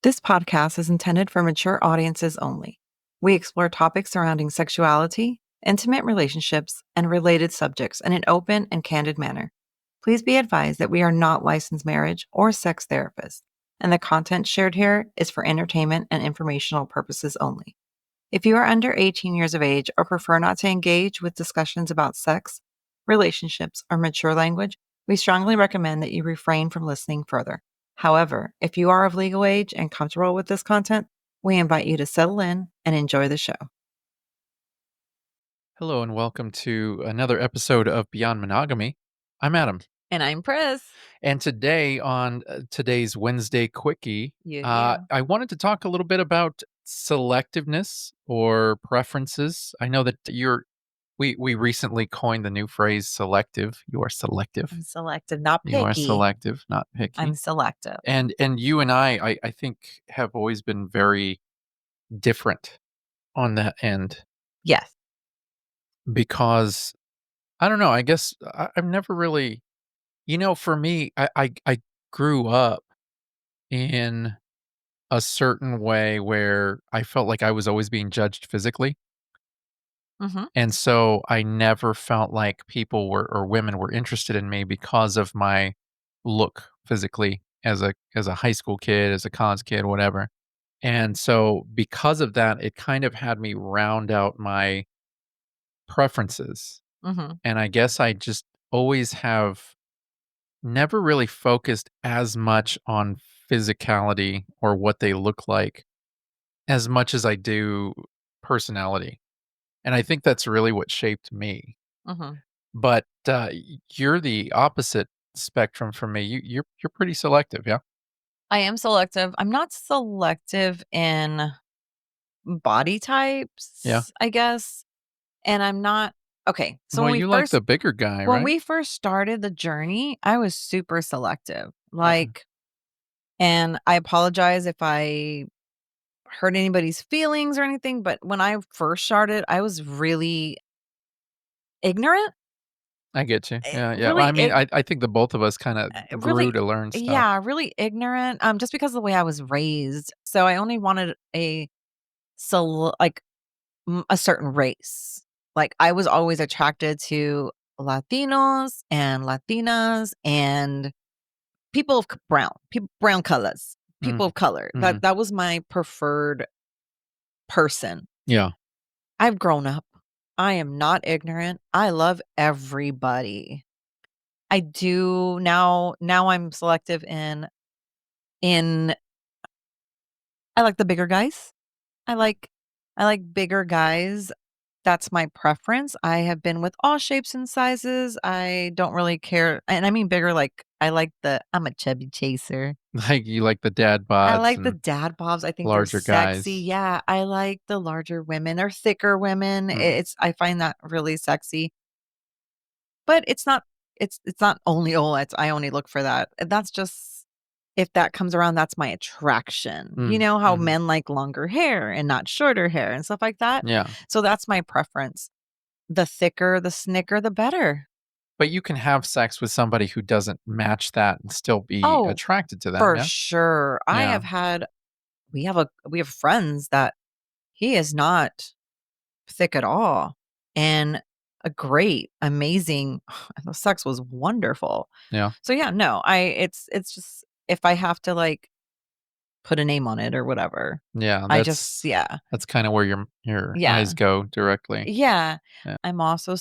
This podcast is intended for mature audiences only. We explore topics surrounding sexuality, intimate relationships, and related subjects in an open and candid manner. Please be advised that we are not licensed marriage or sex therapists, and the content shared here is for entertainment and informational purposes only. If you are under 18 years of age or prefer not to engage with discussions about sex, relationships, or mature language, we strongly recommend that you refrain from listening further. However, if you are of legal age and comfortable with this content, we invite you to settle in and enjoy the show. Hello and welcome to another episode of Beyond Monogamy. I'm Adam. And I'm Pris. And today on today's Wednesday Quickie, Yeah. I wanted to talk a little bit about selectiveness or preferences. I know that we recently coined the new phrase selective. You are selective. I'm selective, not You are picky. selective, not I'm picky. selective. And you and I think have always been very different on that end Yes. because I don't know, I guess I've never really. For me, I grew up in a certain way where I felt like I was always being judged physically, Mm-hmm. and so I never felt like people were or women were interested in me because of my look physically as a high school kid, as a college kid, whatever. And so because of that, it kind of had me round out my preferences, Mm-hmm. and I guess I just always have never really focused as much on physicality or what they look like as much as I do personality. And I think that's really what shaped me. Mm-hmm. But you're the opposite spectrum from me. You're pretty selective, yeah. I am selective. I'm not selective in body Yeah. types, I guess. And I'm not okay. So Well, you like the bigger guy, when right? we first started the journey, I was super selective. Uh, And I apologize if I hurt anybody's feelings or anything, but when I first started, I was really ignorant. I get you. eh, Yeah, yeah. Well, Really I mean, I think the both of us kind of grew really to learn stuff. yeah, really ignorant just because of the way I was raised. So I only wanted like a certain race. Like I was always attracted to Latinos and Latinas and people of brown colors, Mm, people of color. mm, That was my preferred person. yeah. I've grown up. I am not ignorant. I love everybody. I do now I'm selective in I like the bigger guys. I like I like bigger guys. That's my preference. I have been with all shapes and sizes. I don't really care. And I mean bigger like I'm a chubby chaser. Like you like the dad I bods like the and dad bobs. I think they're larger sexy. guys. Yeah, I like the larger women or thicker women. Mm, I find that really sexy. But it's not only, "Oh, it's I only look for that." That's just if that comes around, that's my attraction. You mm, know how mhm. men like longer hair and not shorter hair and stuff like that? Yeah. So that's my preference. The thicker, the snicker, the better. But you can have sex with somebody who doesn't match that and still be Oh, attracted to them, for yeah? sure. Yeah. We have friends that he is not thick at all, and a great, amazing the sex was wonderful. Yeah. So, yeah, no, it's just if I have to, like, put a name on it or whatever, Yeah, I just yeah. that's kinda where your Yeah. eyes go directly. Yeah. Yeah. I'm also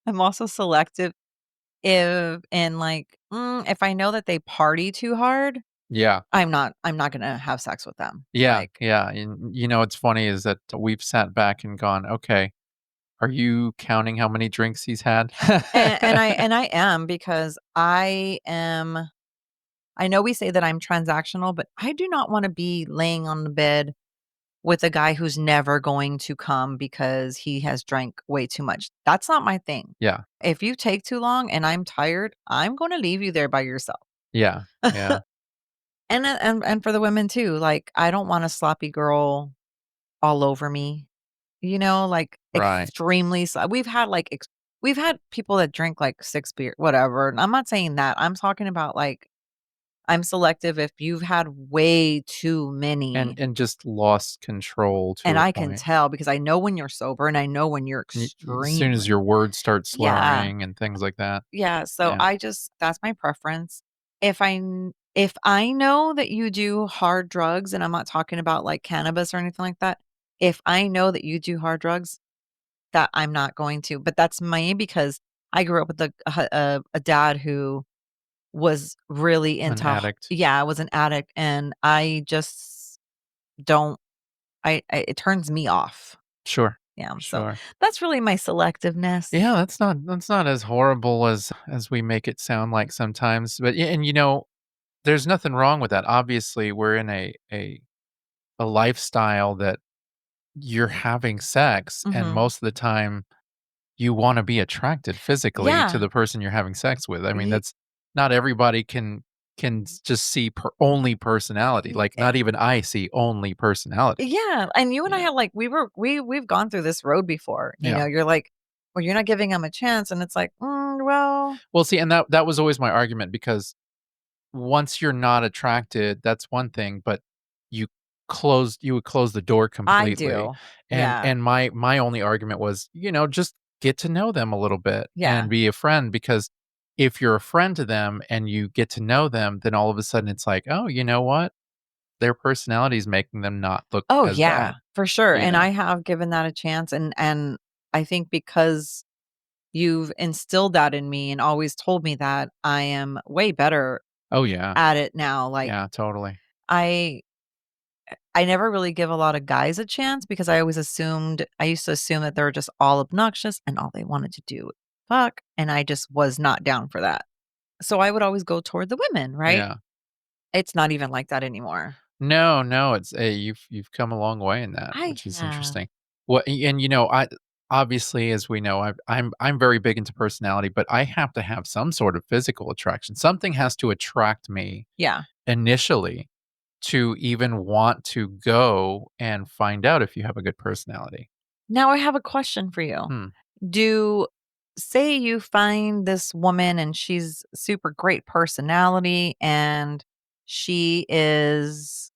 I'm also selective if I know that they party too hard, Yeah. I'm not gonna have sex with them, Yeah, like yeah, and what's funny is that we've sat back and gone, "Okay, are you counting how many drinks he's had?" and I am because I know we say that I'm transactional, but I do not wanna be laying on the bed with a guy who's never going to come because he has drank way too much. That's not my thing. Yeah. If you take too long and I'm tired, I'm gonna leave you there by yourself. Yeah. Yeah. And for the women too, like, I don't want a sloppy girl all over me, like, Right. extremely we've had people that drink, like, 6 beer whatever, and I'm not saying that, I'm talking about, like, I'm selective if you've had way too and many. and just lost control And to a I can point. tell because I know when you're sober and I know when you're As soon as your extremely. words start Yeah. slurring and things like that. Yeah, so Yeah. I just that's my preference. If I know that you do hard drugs, and I'm not talking about, like, cannabis or anything like that. If I know that you do hard drugs, that I'm not going to, but that's me because I grew up with a dad who was really An into h addict. yeah, was an addict, and I just don't I it turns me off. Sure. Yeah, so Sure. that's really my selectiveness. Yeah, that's not as horrible as we make it sound like sometimes. But yeah, and there's nothing wrong with that. Obviously, we're in a lifestyle that you're having sex, and Mhm. most of the time you wanna be attracted physically to Yeah. the person you're having sex with. I mean, Ye that's not everybody can just see only personality. y Like, not even I see only personality, Yeah, and you and you I know? have, like, we've gone through this road before, Yeah. you're like, "Well, you're not giving him a chance," and it's like, well." Well, see, and that was always my argument because once you're not attracted, that's one thing, but you you would close the door I completely. do. And Yeah. and my only argument was, just get to know them a little bit and Yeah. be a friend, because if you're a friend to them and you get to know them, then all of a sudden it's like, "Oh, you know what? Their personality is making them not look Oh, as yeah, bad." for sure, You and know? I have given that a chance, and I think because you've instilled that in me and always told me that, I am way better Oh, yeah. at it now, like, Yeah, totally. I I never really give a lot of guys a chance because I used to assume that they were just all obnoxious and all they wanted to do was fuck, and I just was not down for that. So I would always go toward the women, right? Yeah. It's not even like that anymore. No, no, it's you've come a long way in that, I which is have. interesting. And I obviously, as we know, I'm very big into personality, but I have to have some sort of physical attraction. Something has to attract me Yeah. initially to even want to go and find out if you have a good personality. Now I have a question for you. Hmm. Do Say you find this woman and she's super great personality and she is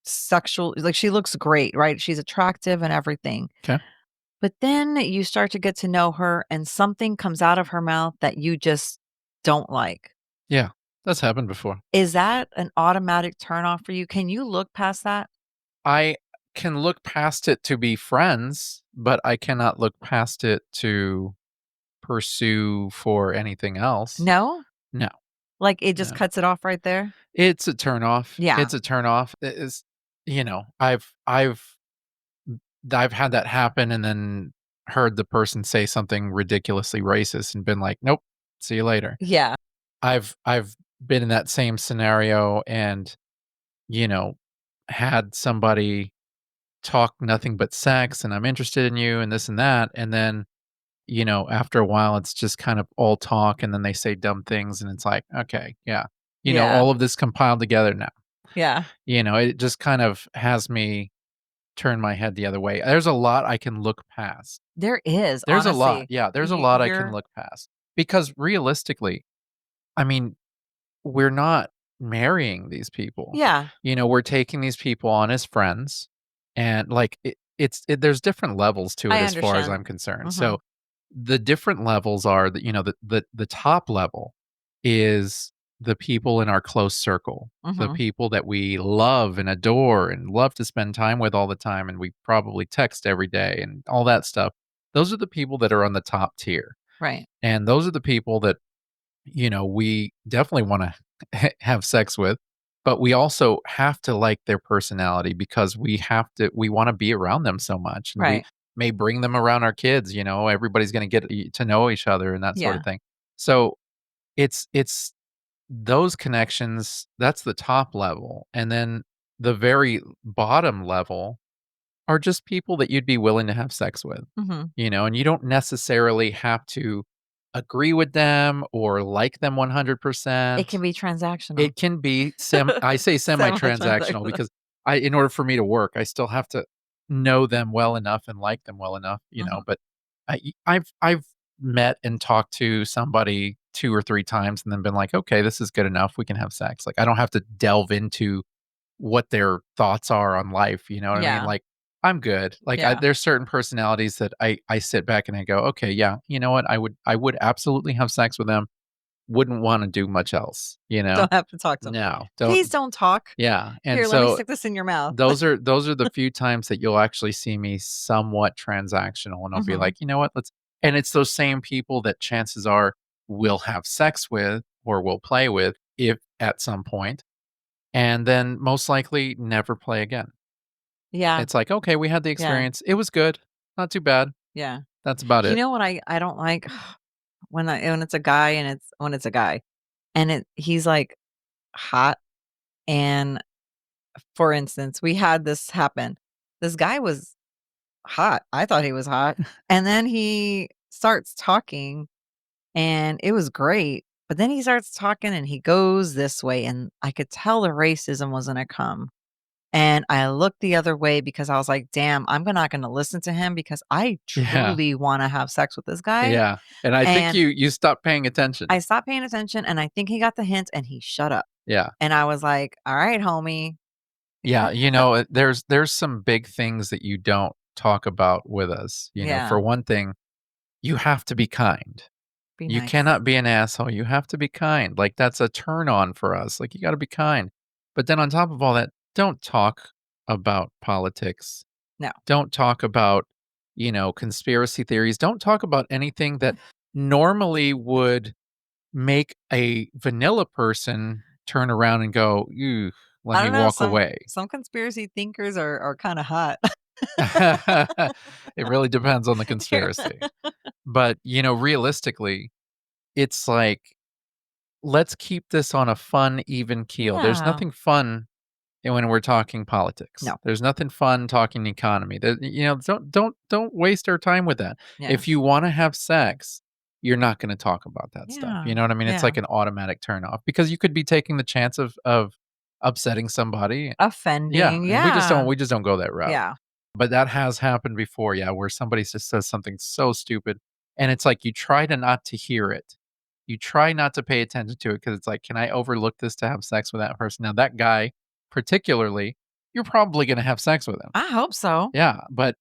sexual, like she looks great, right? She's attractive and everything. Okay. But then you start to get to know her and something comes out of her mouth that you just don't like. Yeah, that's happened before. Is that an automatic turn off for you? Can you look past that? I can look past it to be friends, but I cannot look past it to pursue for anything else. No? No, Like it just no. cuts it off right there? It's a turnoff. Yeah. It's a turnoff. It is, I've had that happen and then heard the person say something ridiculously racist and been like, "Nope, see you later." Yeah. I've been in that same scenario and, you know, had somebody talk nothing but sex and I'm interested in you and this and that, and then, after a while it's just kind of all talk and then they say dumb things and it's like, "Okay, yeah." Yeah. All of this compiled together now. Yeah. It just kind of has me turn my head the other way. There's a lot I can look past. There is, There's a lot. honestly. Yeah, there's a lot I can You're look past. Because realistically, I mean, we're not marrying these people. yeah, We're taking these people on as friends, and, like, there's different levels to it I as far as I'm understand. concerned. Mhm. So, the different levels are that, the top level is the people in our close circle, the Mhm. people that we love and adore and love to spend time with all the time, and we probably text every day and all that stuff. Those are the people that are on the top tier, Right. and those are the people that we definitely wanna have sex with, but we also have to like their personality because we wanna be around them so much, and we Right. may bring them around our kids, everybody's gonna get to know each other and that sort of Yeah. thing. So, it's those connections, that's the top level, and then the very bottom level are just people that you'd be willing to have sex with, Mhm. and you don't necessarily have to agree with them or like them It 100%. can be transactional. It can be I say semi-transactional Semi-transactional. because in order for me to work, I still have to know them well enough and like them well enough, Mhm. but I've met and talked to somebody 2 or 3 times and then been like, "Okay, this is good enough. We can have sex." Like, I don't have to delve into what their thoughts are on life, you know what I mean? Yeah. Like, I'm good. Like, Yeah. there's certain personalities that I sit back and I go, "Okay, yeah, you know what? I would absolutely have sex with them. Wouldn't wanna do much else," you know? Don't have to talk to 'em. No, "Please don't. don't talk. Yeah, and Here, let me so stick this in your mouth." those are the few times that you'll actually see me somewhat transactional, and I'll be Mhm. like, "You know what? Let's." And it's those same people that chances are we'll have sex with or will play with if at some point, and then most likely never play again. Yeah. It's like, "Okay, we had the Yeah. experience. It was good. Not too bad. Yeah. That's about You it." know what I don't like? When it's a guy and it's a guy, and he's, like, hot, and for instance, we had this happen. This guy was hot. I thought he was hot, and then he starts talking, and it was great, but then he starts talking, and he goes this way, and I could tell the racism was gonna come, and I looked the other way because I was like, "Damn, not gonna listen to him because I Yeah, truly wanna have sex with this guy," yeah, and I think and you stopped paying attention. I stopped paying attention, and I think he got the hint, and he shut up, Yeah. and I was like, "Alright, homie." Yeah, there's some big things that you don't talk about with us, Yeah, for one thing, you have to be kind. be You nice. cannot be an asshole, you have to be kind, like, that's a turn on for us, like, you gotta be kind. But then on top of all that, don't talk about politics. No. Don't talk about, conspiracy theories. Don't talk about anything that normally would make a vanilla person turn around and go, "Ew, let I me don't know, walk away." some conspiracy thinkers are kinda hot. It really depends on the conspiracy. But, realistically, it's like, let's keep this on a fun, even keel. There's Yeah. nothing fun when we're talking politics. No. There's nothing fun talking economy. Don't waste our time with that. Yeah. If you wanna have sex, you're not gonna talk about that stuff. Yeah. You know what I mean? It's Yeah. like an automatic turn off because you could be taking the chance of upsetting somebody. Yeah, Offending, and yeah. we just don't go that route. Yeah. But that has happened before, yeah, where somebody just says something so stupid, and it's like you try to not to hear it. You try not to pay attention to it because it's like, "Can I overlook this to have sex with that person?" Now that guy, particularly, you're probably gonna have sex with him. I hope so. Yeah, but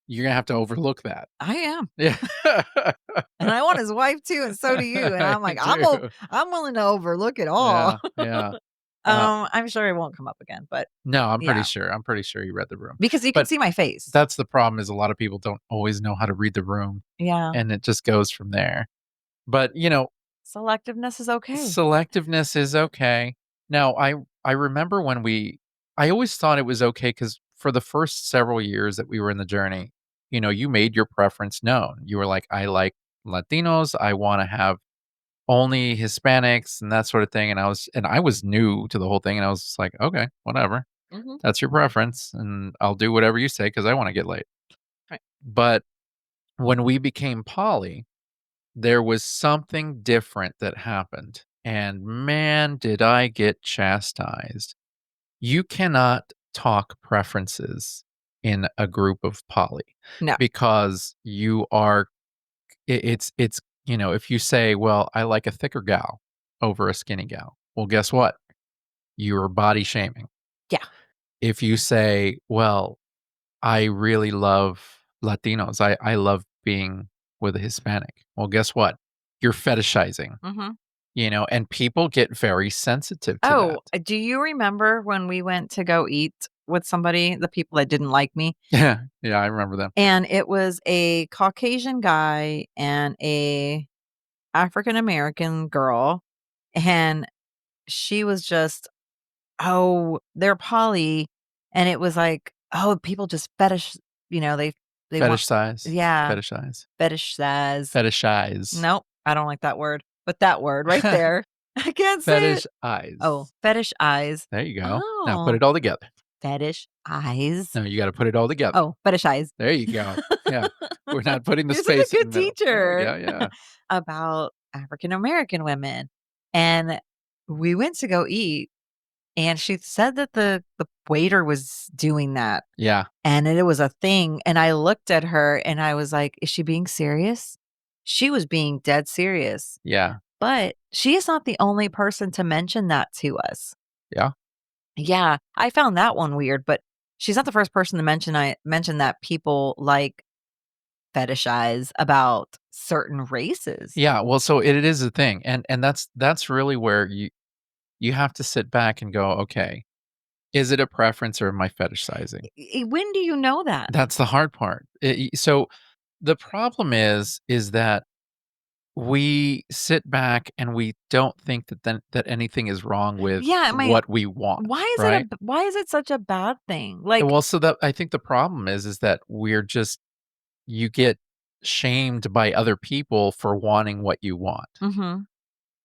you're gonna have to overlook that. I am. Yeah. And I want his wife too, and so do you, and I'm You like, do. I'm willing to overlook it all." Yeah, yeah. Uh, I'm sure it won't come up again, but no, yeah, I'm pretty sure you read the room. because you can But see my face. that's the problem is a lot of people don't always know how to read the room, Yeah. and it just goes from there. But, Selectiveness is okay. selectiveness is okay. Now, I remember when I always thought it was okay because for the first several years that we were in the journey, you made your preference known. You were like, "I like Latinos, I wanna have only Hispanics," and that sort of thing, and I was new to the whole thing, and I was just like, "Okay, whatever. Mhm. That's your preference, and I'll do whatever you say because I wanna get laid." Right. But when we became poly, there was something different that happened, and man, did I get chastised. You cannot talk preferences in a group of poly No. because if you say, "Well, I like a thicker gal over a skinny gal." Well, guess what? You're body shaming. Yeah. If you say, "Well, I really love Latinos. I love being with a Hispanic." Well, guess what? You're fetishizing, Mhm. and people get very sensitive to Oh, that. do you remember when we went to go eat with somebody, the people that didn't like me? Yeah, yeah, I remember them. And it was a Caucasian guy and a African American girl, and she was just, "Oh, they're poly," and it was like, "Oh, people just they want." Fetish size, Yeah, fetishize, fetish says. fetishize, Nope, I don't like that word, but that word right there, I can't say it. fetish Oh, eyes. fetish eyes. There you go. Now put Oh, it all together. fetish eyes. No, you gotta put it all together. Oh, fetish eyes. There you go. Yeah. We're not putting the You're such a space in the good middle. Yeah, teacher yeah, yeah. about African American women. And we went to go eat, and she said that the waiter was doing that, Yeah, and it was a thing, and I looked at her and I was like, "Is she being serious?" She was being dead serious. yeah. But she is not the only person to mention that to us. Yeah. Yeah, I found that one weird, but she's not the first person to mention that people, like, fetishize about certain races. Yeah, well, so it is a thing, and that's really where you have to sit back and go, "Okay, is it a preference or am I fetishizing?" When do you know that? That's the hard part. So the problem is that we sit back and we don't think that anything is wrong with Yeah, what we want, right? why is it such a bad thing? Like, Well, so that I think the problem is that we're just you get shamed by other people for wanting what you want. mhm.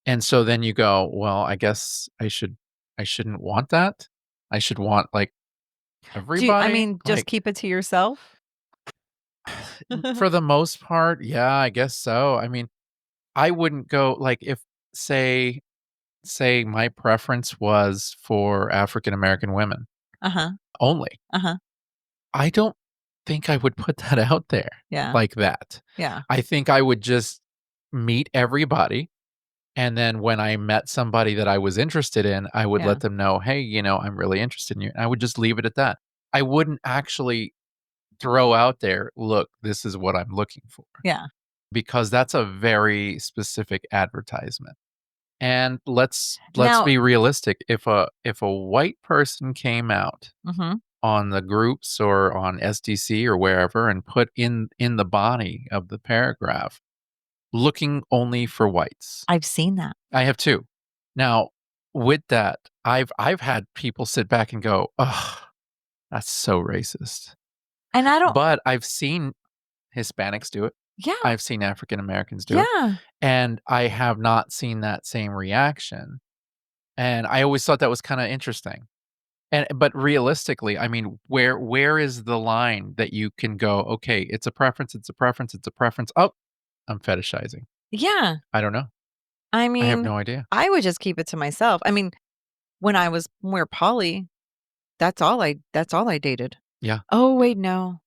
And so then you go, "Well, I guess I shouldn't want that? I should want, like, everybody?" Just Like, keep it to yourself? for the most part, yeah, I guess so. I mean, I wouldn't go like, if say say my preference was for African American women Uh-huh, only, uh-huh. I don't think I would put that out there Yeah, like that. yeah, I think I would just meet everybody. And then when I met somebody that I was interested in, I would yeah, let them know, "Hey, I'm really interested in you." And I would just leave it at that. I wouldn't actually throw out there, "Look, this is what I'm looking for," yeah. because that's a very specific advertisement. And let's Now be realistic. If a white person came out mhm, on the groups or on SDC or wherever and put in the body of the paragraph, looking only for whites. I've seen that. I have 2. Now, with that, I've had people sit back and go, "Ugh, that's so racist." And I don't But I've seen Hispanics do it. yeah, I've seen African Americans do it, yeah, and I have not seen that same reaction, and I always thought that was kinda interesting. And but realistically, I mean, where is the line that you can go, "Okay, it's a preference, it's a preference, it's a preference. Oh, I'm fetishizing." yeah. I don't know. I I have mean, no idea. I would just keep it to myself. I mean, when we were poly, that's all I dated. Yeah. Oh, wait, no.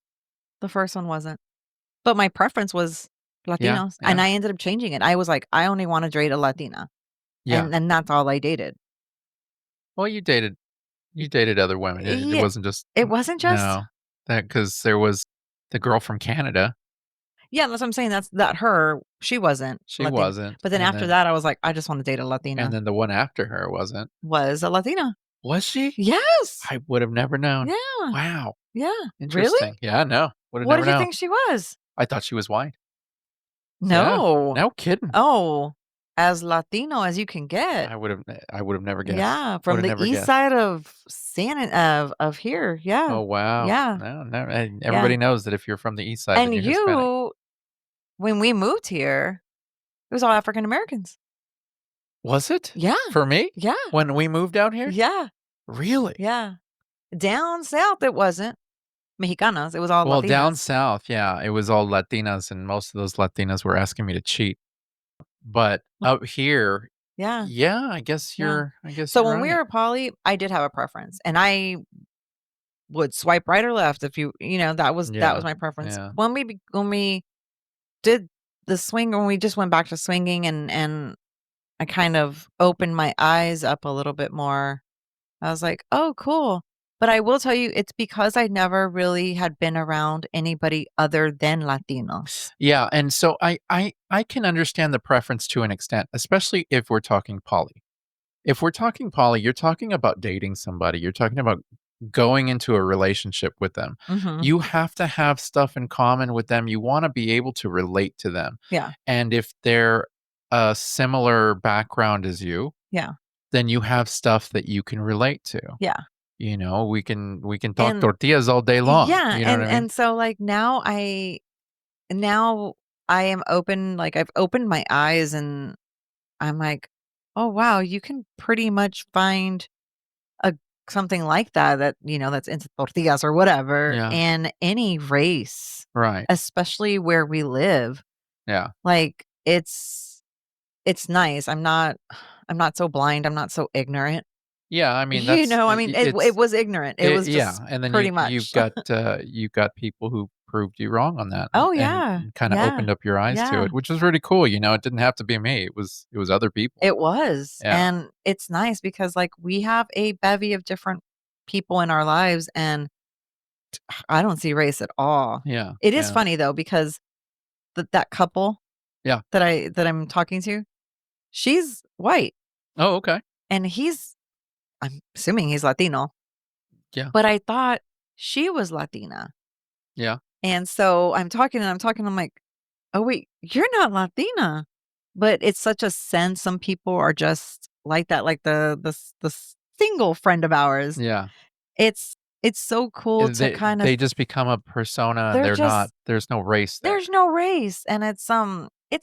The first one wasn't. But my preference was Yeah, Latinos, and yeah, I ended up changing it. I was like, "I only wanna date a Latina," yeah. and that's all I dated. Well, you dated other women. It Yeah. wasn't just It wasn't just no, that because there was the girl from Canada, yeah, that's what I'm saying, she wasn't she Latina. wasn't, But then after that, I was like, "I just wanna date a and Latina." then the one after her wasn't. Was a Latina. Was she? Yes! I would have never known. Yeah, Wow, yeah. Really? interesting. Yeah, no, would have What never did you known. think she was? I thought she was white. Yeah, No. no kidding. Oh, as Latino as you can get. I would have never guessed. Yeah, Would from have the never east guessed. side of of here, yeah, Oh, wow. yeah, No, no, and yeah, everybody knows that if you're from the East Side, then and you're Hispanic. when we moved here, it was all African Americans. Was it? Yeah, For me? yeah, When we moved out here? yeah, Really? yeah. Down south, it wasn't Mexicanas, it was all Well, down Latinas. south, yeah, it was all Latinas, and most of those Latinas were asking me to cheat. But up here, Yeah, yeah, yeah. I guess So you're when we right. were poly, I did have a preference, and I would swipe right or left if that was Yeah, my preference. yeah, When we did the swing when we just went back to swinging and I kind of opened my eyes up a little bit more. I was like, "Oh, cool." But I will tell you, it's because I never really had been around anybody other than Latinos. yeah, and so I can understand the preference to an extent, especially if we're talking poly. If we're talking poly, you're talking about dating somebody, you're talking about going into a relationship with them. Mhm. You have to have stuff in common with them. You want to be able to relate to them. Yeah. And if they're a similar background as you, Yeah. then you have stuff that you can relate to. Yeah. We can talk And tortillas all day long. yeah, You know what I mean? and so, like, now I am open, like, I've opened my eyes and I'm like, "Oh, wow, you can pretty much find a something like that's into tortillas or whatever Yeah. in any race, Right. especially where we live. Yeah. Like, it's nice. I'm not so blind, I'm not so ignorant. Yeah, I mean, You that's know, I I mean, I it it's was ignorant. It it was yeah, just and then pretty you've much. got people who proved you wrong on that Oh, and yeah. kinda Yeah. opened up your eyes to Yeah. it, which was really cool, it didn't have to be me, it was other people. It was, Yeah, and it's nice because, like, we have a bevy of different people in our lives, and I don't see race at all. yeah, It is yeah, funny though because that couple yeah. that I'm talking to, she's white, Oh, okay. and I'm assuming he's Latino, Yeah, but I thought she was Latina, yeah, and so I'm like, "Oh, wait, you're not Latina." But it's such a sense some people are just like that, like the single friend of ours. yeah. It's so cool to kinda They just become a persona and they're just there's no race there. there's no race, and it's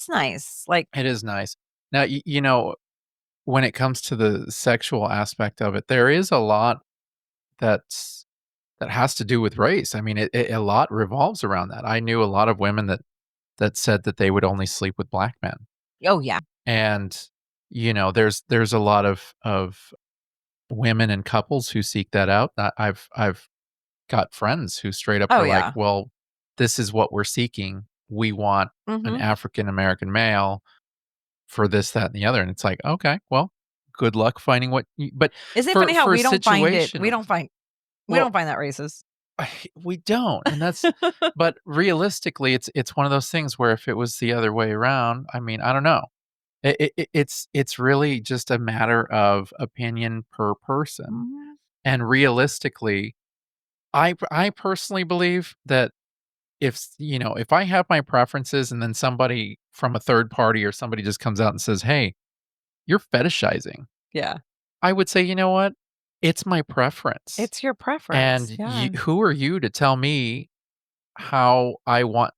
nice, like It is nice. Now, when it comes to the sexual aspect of it, there is a lot that's that has to do with race. I mean, a lot revolves around that. I knew a lot of women that said that they would only sleep with black men. oh, yeah. And, there's a lot of women and couples who seek that out. I've got friends who straight up Oh, are like, yeah. "Well, this is what we're seeking. We want an Mhm. African American male for this, that, and the other." And it's like, "Okay, well, good luck finding what you," but Isn't it funny how for a situation, we well, don't find that racist? we don't, and that's but realistically, it's one of those things where if it was the other way around, I mean, I don't know. It's really just a matter of opinion per person, Mhm. and realistically, I personally believe that if I have my preferences and then somebody from a third party or somebody just comes out and says, "Hey, you're fetishizing," Yeah. I would say, "You know what? It's my preference, It's your preference, and yeah. who are you to tell me how I want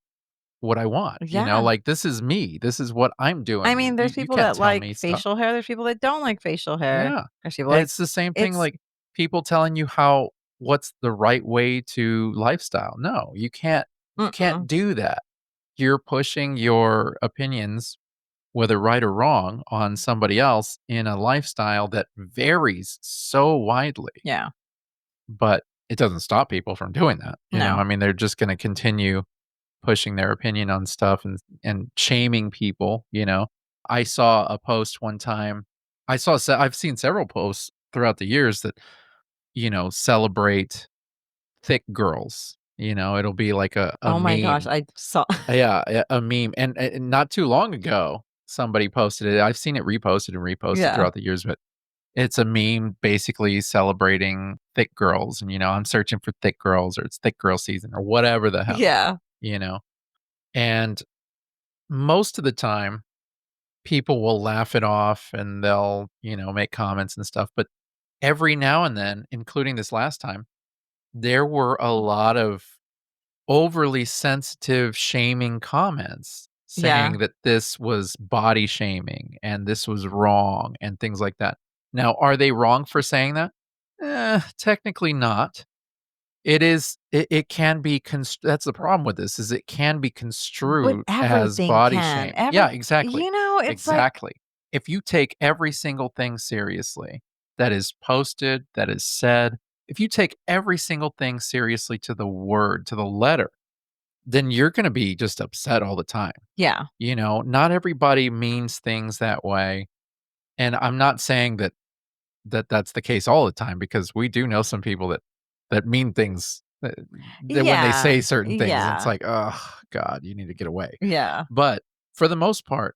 what I want?" Yeah. Like, this is me. This is what I'm I doing. mean, there's You people can't that tell like me stuff. facial hair, there's people that don't like facial hair. Yeah. There's people And like it's the same thing it's like people telling you how what's the right way to lifestyle. No, you can't mm-mm. do that. You're pushing your opinions, whether right or wrong, on somebody else in a lifestyle that varies so widely. Yeah. But it doesn't stop people from doing that. No. I mean, they're just going to continue pushing their opinion on stuff and shaming people. I saw a post one time. I've seen several posts throughout the years that celebrate thick girls. It'll be like a Oh my gosh, meme. I saw Yeah, a meme, and not too long ago, somebody posted it. I've seen it reposted and reposted Yeah. throughout the years, but it's a meme basically celebrating thick girls, and I'm searching for thick girls, or it's thick girl season, or whatever the hell, Yeah. you know. And most of the time, people will laugh it off and they'll make comments and stuff. But every now and then, including this last time, there were a lot of overly sensitive shaming comments Yeah. saying that this was body shaming and this was wrong and things like that. Now, are they wrong for saying that? Technically not. It can be that's the problem with this is it can be But construed as everything body can. shaming. Yeah, exactly. It's like Exactly. If you take every single thing seriously that is posted, that is said, if you take every single thing seriously to the word, to the letter, then you're gonna be just upset all the time. yeah. Not everybody means things that way, and I'm not saying that's the case all the time because we do know some people that mean things that when they Yeah. say certain things, it's Yeah. like, "Oh god, you need to get away." Yeah. But for the most part,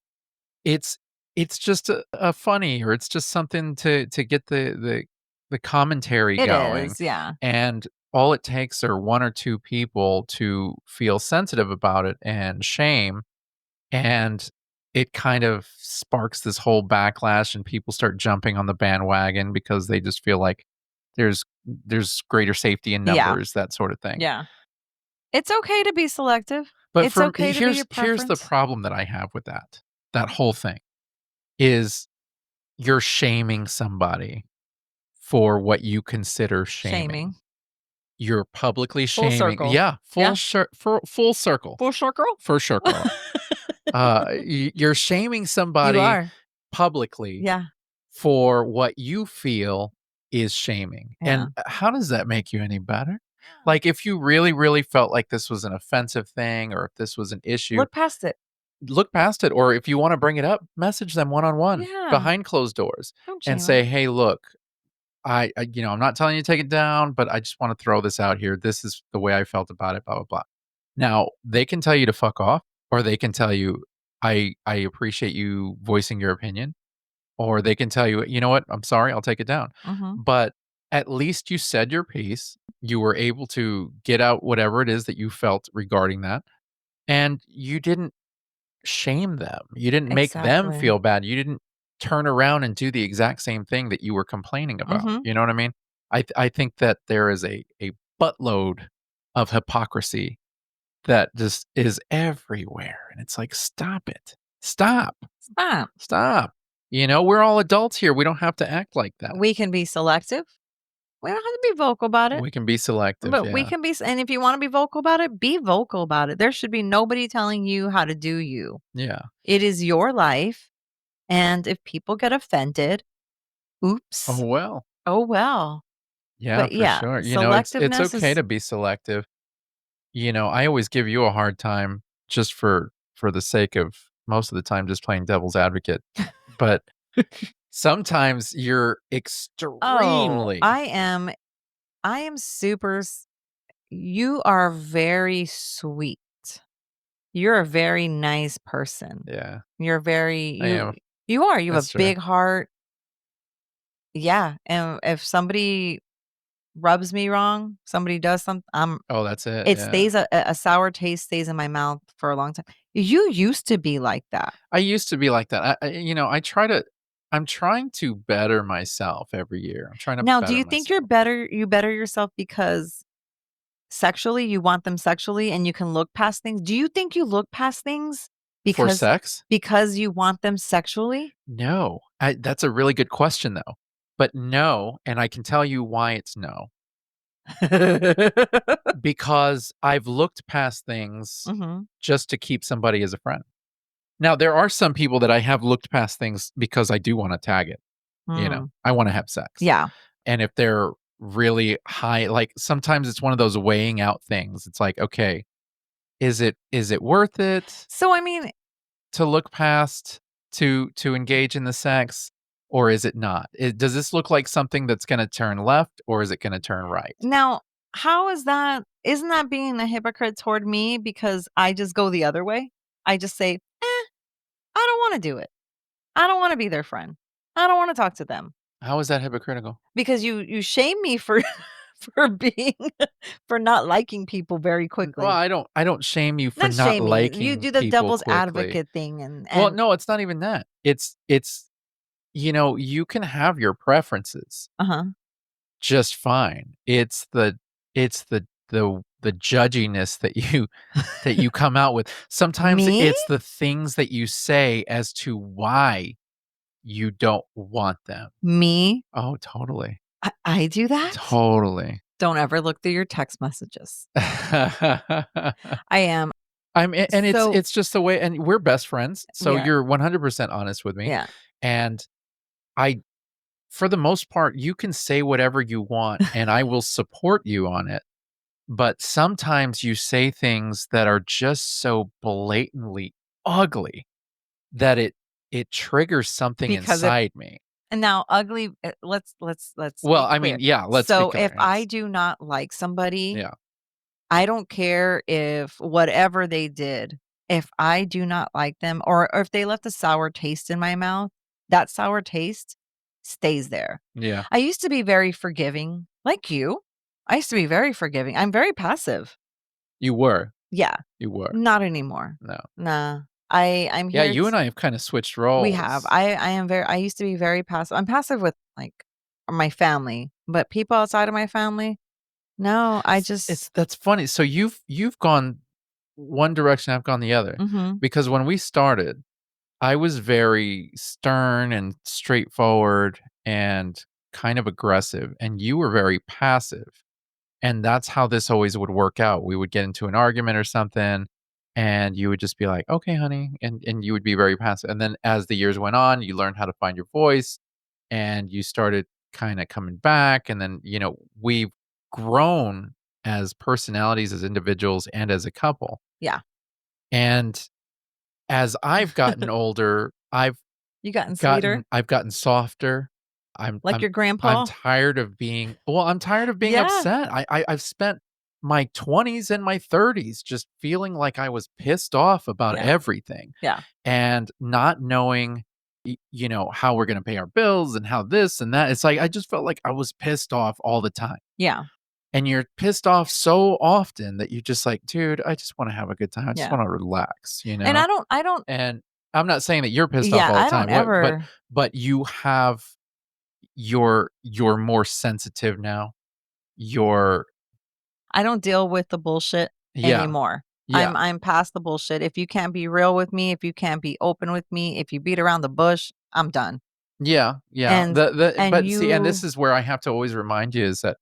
it's it's just a funny or it's just something to get the commentary It going, is, yeah. and all it takes are 1 or 2 people to feel sensitive about it and shame, and it kind of sparks this whole backlash and people start jumping on the bandwagon because they just feel like there's greater safety in Yeah. numbers, that sort of thing. Yeah. It's okay to be selective. But It's okay to be your here's the preference. problem that I have with that whole thing is you're shaming somebody for what you consider shaming. Shaming. You're publicly Full shaming, circle. yeah, Yeah. full circle, Full circle? for sure, girl. You're shaming You somebody are. publicly Yeah. for what you feel is shaming. Yeah. And how does that make you any better? Yeah. Like, if you really, really felt like this was an offensive thing or if this was an issue, Look past it. look past it. Or if you want to bring it up, message them one on one Yeah. behind closed doors Don't and shame say, them. hey, look, I'm not telling you to take it down, but I just want to throw this out here. This is the way I felt about it, blah, blah, blah. Now, they can tell you to fuck off, or they can tell you, I appreciate you voicing your opinion, or they can tell you, you know what, I'm sorry, I'll take it down. Mhm. But at least you said your piece. You were able to get out whatever it is that you felt regarding that. And you didn't shame them. You didn't make them Exactly. feel bad. You didn't turn around and do the exact same thing that you were complaining about. Mhm. You know what I mean? I think that there is a buttload of hypocrisy that just is everywhere, and it's like, "Stop it. Stop. Stop. Stop." We're all adults here. We don't have to act like that. We can be selective. We don't have to be vocal about it, We can be selective, but we yeah. can be and if you wanna be vocal about it, be vocal about it. There should be nobody telling you how to do you. Yeah. It is your life, and if people get offended, Oh, oops. well. Oh, well. Yeah, But for yeah, sure. It's selectiveness okay is to be selective. I always give you a hard time just for the sake of most of the time just playing devil's advocate. But sometimes you're Oh, extremely I am super you are very sweet. You're a very nice person. yeah, You're very I am. you are, you have That's a true. big heart. Yeah, and if somebody rubs me wrong, somebody does something, Oh, that's it, it yeah. stays a sour taste stays in my mouth for a long time. You used to be like that. I used to be like that. I'm trying to better myself every year. I'm trying to Now, do better you think you're myself. better you better yourself because sexually, you want them sexually and you can look past things? Do you think you look past things For because sex? you want them sexually? No. That's a really good question, though. But no, and I can tell you why it's no. Because I've looked past things Mhm. just to keep somebody as a friend. Now, there are some people that I have looked past things because I do wanna tag it, Mm. I wanna have sex. Yeah. And if they're really high, like, sometimes it's one of those weighing out things. It's like, "Okay, is it worth it So, I mean, to look past to engage in the sex, or is it not? Does this look like something that's gonna turn left, or is it gonna turn right?" now, how is that isn't that being a hypocrite toward me because I just go the other way? I just say, "Eh, I don't wanna do it. I don't wanna be their friend. I don't wanna talk to them." How is that hypocritical? Because you shame me for for being for not liking people very Well, quickly. I don't shame you for Not not shaming, you liking do the people devil's quickly. advocate thing Well, and no, it's not even that. You can have your preferences uh-huh. just fine. It's the judginess that you come out with. Sometimes Me? it's the things that you say as to why you don't want them. Me? Oh, totally. I do that? Totally. Don't ever look through your text messages. I am. And it's So it's just the way, and we're best friends, so yeah, you're 100% honest with me, yeah. and I for the most part, you can say whatever you want, and I will support you on it, but sometimes you say things that are just so blatantly ugly that it triggers something Because if inside me. and now ugly, let's Well, be I mean, clear. yeah, let's be So if clear, I yes. do not like somebody, Yeah. I don't care if whatever they did, if I do not like them or if they left a sour taste in my mouth, that sour taste stays there. Yeah. I used to be very forgiving, like you. I used to be very forgiving. I'm very passive. You were. Yeah, You were. not anymore. No. Nah. I'm Yeah, here you and I have kinda switched we have. roles. I am very I used to be very passive. I'm passive with, like, my family, but people outside of my family, no, I It's just that's funny. So you've gone one direction, I've gone the other. mhm. Because when we started, I was very stern and straightforward and kind of aggressive, and you were very passive. And that's how this always would work out. We would get into an argument or something, and you would just be like, "Okay, honey," and you would be very passive. And then as the years went on, you learned how to find your voice, and you started kinda coming back, and then, we've grown as personalities, as individuals, and as a couple, Yeah. and as I've gotten older, You gotten sweeter? I've gotten softer. I'm Like I'm your I'm grandpa? tired of being I'm tired of being Yeah. upset. I've spent my 20s and my 30s just feeling like I was pissed off about Yeah. everything Yeah. and not knowing, how we're gonna pay our bills and how this and that. It's like I just felt like I was pissed off all the time. Yeah. And you're pissed off so often that you just like, dude, I just wanna have a good time. I just Yeah. wanna relax, And I don't And I'm not saying that you're pissed off yeah, all the I don't time. What ever but you have you're more sensitive now. You're I don't deal with the bullshit Yeah, anymore. yeah, I'm past the bullshit. If you can't be real with me, if you can't be open with me, if you beat around the bush, I'm done. yeah, yeah. And The and but see, and you this is where I have to always remind you is that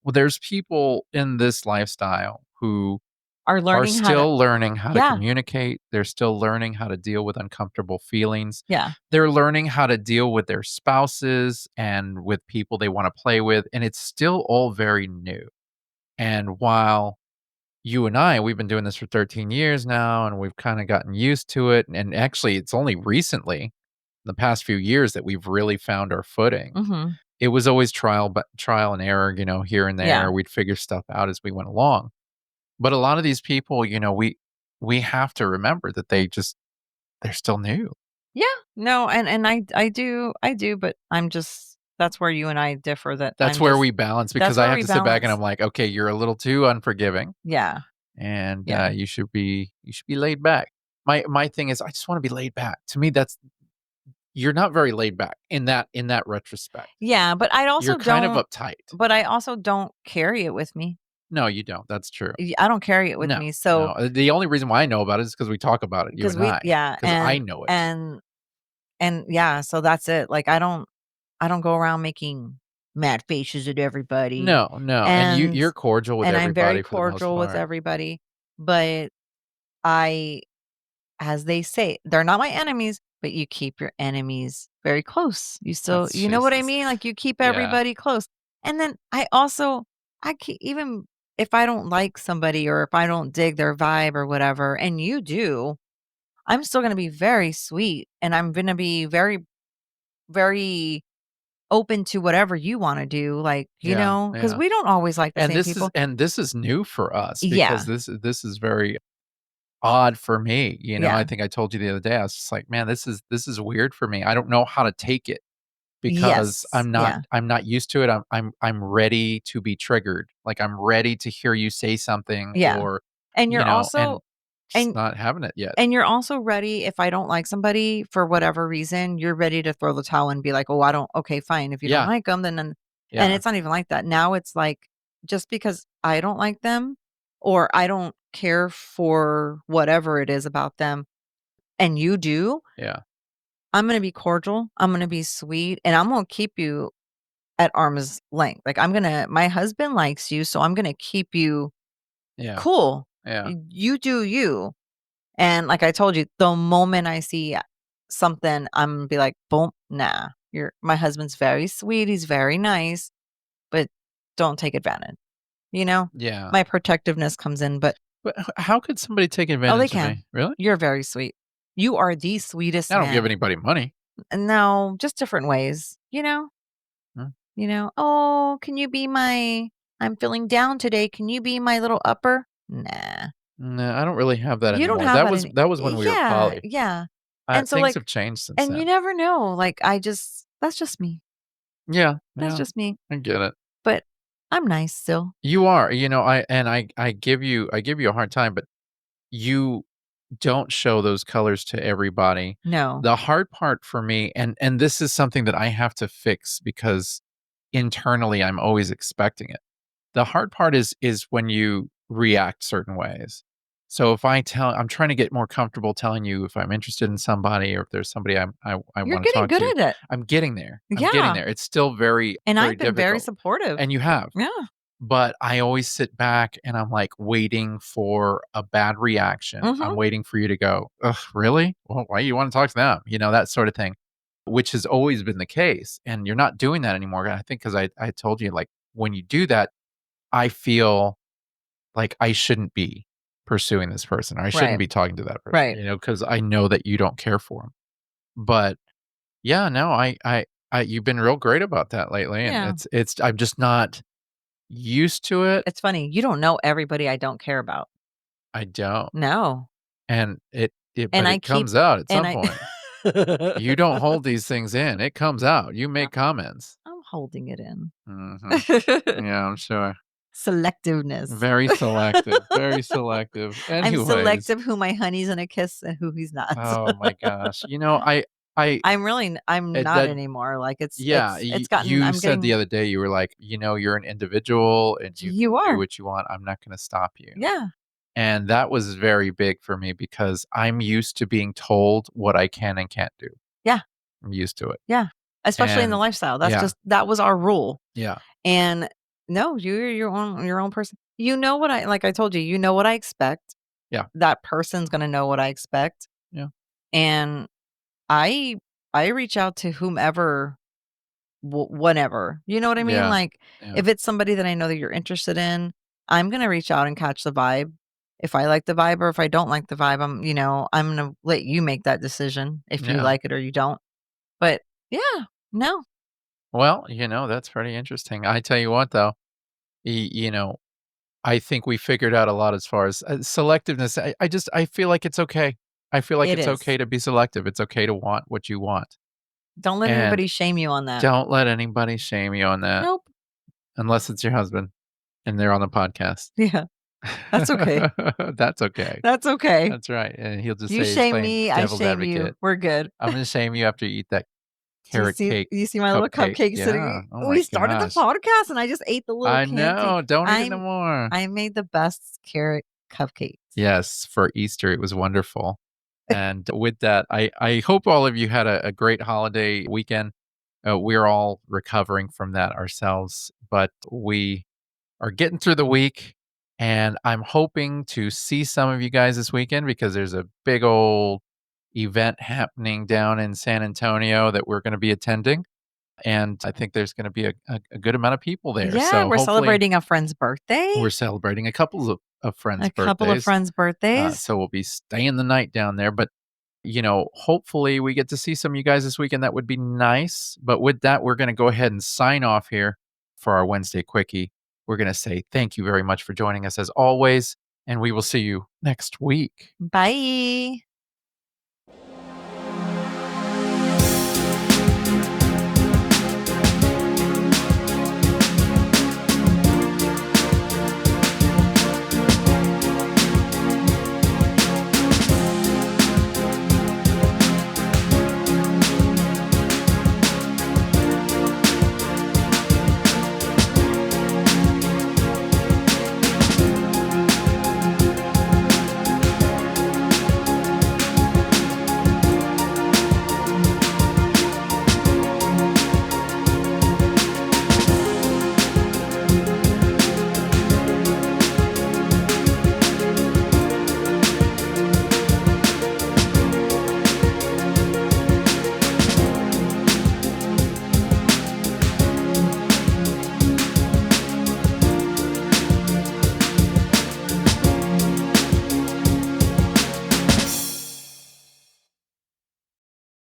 there's people in this lifestyle who are are learning how to still learning how to yeah, communicate. They're still learning how to deal with uncomfortable feelings. yeah. They're learning how to deal with their spouses and with people they want to play with, and it's still all very new. And while you and we've been doing this for 13 years now, and we've kinda gotten used to it, and actually, it's only recently, the past few years that we've really found our footing. Mhm. It was always trial and error, here and Yeah. there. We'd figure stuff out as we went along. But a lot of these people, we have to remember that they're still new. Yeah. No, and I do, but I'm just that's where you and I differ that That's I'm where just we balance because that's I where have we to sit back and I'm balance. like, "Okay, you're a little too unforgiving, Yeah. and, Yeah. you should be laid back." My thing is I just wanna be laid back. To me, that's you're not very laid back in that retrospect. Yeah, You're kind of uptight. but I also don't carry it with me. No, you don't. That's true. I don't carry it with No, me. no. So The only reason why I know about it is because we talk about it, you because and I, yeah, because I know it. and yeah, so that's it. Like I don't go around making mad faces at everybody. No, no, and And you're cordial with and I'm very everybody for the most cordial with part. everybody, but I as they say, they're not my enemies, but you keep your enemies very close. You still That's you know what I Jesus. mean? Like, you keep Yeah, everybody close. And then I also even if I don't like somebody or if I don't dig their vibe or whatever, and you do, I'm still gonna be very sweet, and I'm gonna be very, very open to whatever you wanna do, like, yeah, because yeah. we don't always like the And same this is people. and this is new for us because Yeah, this is very odd for me, I yeah. think I told you the other day, I was just like, "Man, this is weird for me." I don't know how to take it because Yes, yeah, I'm not used to it. I'm ready to be triggered. Like, I'm ready to hear you say something yeah. or, And you're and also just and not having it yet. And you're also ready if I don't like somebody for whatever reason, you're ready to throw the towel and be like, "Oh, I don't okay, fine. If you don't Yeah, like them, and yeah, it's not even like that. Now it's like just because I don't like them or I don't care for whatever it is about them and you do, yeah, I'm going to be cordial, I'm going to be sweet, and I'm going to keep you at arm's length. Like my husband likes you, so I'm going to keep you yeah, cool. yeah, You do you. And like I told you, the moment I see something, I'm gonna be like, boom, nah. My husband's very sweet, he's very nice, but don't take advantage. You know? yeah. My protectiveness comes in, but But how could somebody take oh, they advantage of can. me? Really? You're very sweet. You are the sweetest I don't give man. anybody money. And no, just different ways, you know? Mm, Oh, can you be I'm feeling down today. Can you be my little upper? Nah. no, I don't really have that You don't anymore. have That that was any that was when we were yeah, poly. yeah. And so Things like have changed since and you then. never know, like, that's just me. Yeah, That's yeah, just me, I get it. but I'm nice still. You are, I give you a hard time, but you don't show those colors to everybody. No. The hard part for me, and this is something that I have to fix because internally I'm always expecting it. The hard part is when you react certain ways. So if I'm trying to get more comfortable telling you if I'm interested in somebody or if there's somebody I You're want to getting talk good to. at it. I'm getting there. I'm getting Yeah, there. It's still very, and very I've been very difficult. supportive. And you have. Yeah. But I always sit back and I'm, like, waiting for a bad reaction. I'm Mhm. waiting for you to go, "Ugh, really? Well, why you wanna talk to them?" That sort of thing. which has always been the case, and you're not doing that anymore. I think because I told you, like, when you do that, I feel like I shouldn't be pursuing this person, or I shouldn't Right. be talking to that person, Right. because I know that you don't care for him. But yeah, no, you've been real great about that lately, and Yeah. it's I'm just not used to it. It's funny. You don't know everybody I don't care about. I don't, No. and And but I it keep comes out at and some I point. You don't hold these things in. It comes out. You make comments. I'm holding it in. Mhm. Yeah, I'm sure. Selectiveness. Very selective, very selective. I'm Anyways, selective who my honey's gonna kiss and who he's not. oh my gosh. I I'm not that anymore, like, yeah, it's gotten you I'm said the getting other day, you were like, "You're an individual and you can you do are. what you want. I'm not gonna stop you." Yeah, And that was very big for me because I'm used to being told what I can and can't do. yeah, I'm used to it. yeah. Especially in the And lifestyle, yeah, that was our rule, yeah, and no, you're your own person. You know what I like I told you, you know what I expect. yeah, That person's gonna know what I expect, yeah, and I I reach out to whomever whenever, you know what I mean? yeah, Like, yeah, if it's somebody that I know that you're interested in, I'm gonna reach out and catch the vibe. If I like the vibe or if I don't like the vibe, I'm gonna let you make that decision if you yeah. like it or you don't. But yeah, no, Well, that's pretty interesting. I tell you what, though, I think we figured out a lot as far as selectiveness. I feel like it's okay. I feel like it it's okay is. to be selective. It's okay to want what you want, Don't let and anybody shame you on that. don't let anybody shame you on that, Nope. unless it's your husband and they're on the podcast. Yeah, that's okay. That's okay. That's okay. That's right, and he'll just You say he's shame playing me, I devil's shame advocate. you. We're good. I'm gonna shame you after you eat that Do carrot cake you see my little cupcake. cupcake Yeah. sitting Oh my we started the gosh. podcast and I just ate the little I candy. know. Don't eat it no I'm more. I made the best carrot cupcakes. Yes, for Easter, it was wonderful. And with that, I hope all of you had a great holiday weekend. We're all recovering from that ourselves, but we are getting through the week. And I'm hoping to see some of you guys this weekend because there's a big old event happening down in San Antonio that we're going to be attending. And I think there's going to be a good amount of people there. Yeah, So we're hopefully, celebrating a friend's birthday, we're celebrating a couple of friends' a couple of birthdays. friends' birthdays. So we'll be staying the night down there. But, hopefully we get to see some of you guys this weekend. That would be nice. But with that, we're going to go ahead and sign off here for our Wednesday Quickie. We're going to say thank you very much for joining us as always. And we will see you next week. Bye.